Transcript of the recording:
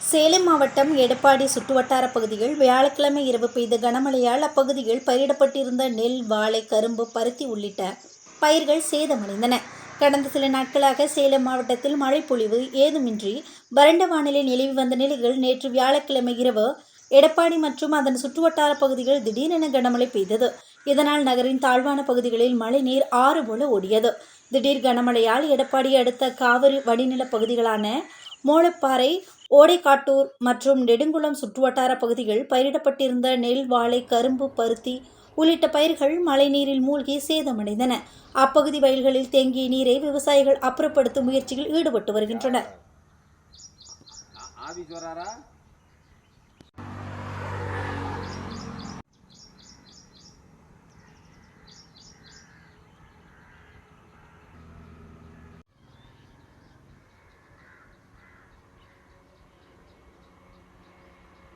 சேலம் மாவட்டம் எடப்பாடி சுற்றுவட்டார பகுதிகள் வியாழக்கிழமை இரவு பெய்த கனமழையால் அப்பகுதியில் பயிரிடப்பட்டிருந்த நெல், வாழை, கரும்பு, பருத்தி உள்ளிட்ட பயிர்கள் சேதமடைந்தன. கடந்த சில நாட்களாக சேலம் மாவட்டத்தில் மழைப்பொழிவு ஏதுமின்றி வறண்ட வானிலை நிலவி வந்த நிலையில் நேற்று வியாழக்கிழமை இரவு எடப்பாடி மற்றும் அதன் சுற்றுவட்டார பகுதிகளில் திடீரென கனமழை பெய்தது. இதனால் நகரின் தாழ்வான பகுதிகளில் மழைநீர் ஆறு போல ஓடியது. திடீர் கனமழையால் எடப்பாடி அடுத்த காவிரி வடிநில பகுதிகளான மோளப்பாறை, ஓடைக்காட்டூர் மற்றும் நெடுங்குளம் சுற்றுவட்டார பகுதிகள் பயிரிடப்பட்டிருந்த நெல், வாழை, கரும்பு, பருத்தி உள்ளிட்ட பயிர்கள் மழைநீரில் மூழ்கி சேதமடைந்தன. அப்பகுதி வயல்களில் தேங்கிய நீரை விவசாயிகள் அப்புறப்படுத்தும் முயற்சியில் ஈடுபட்டு வருகின்றனர்.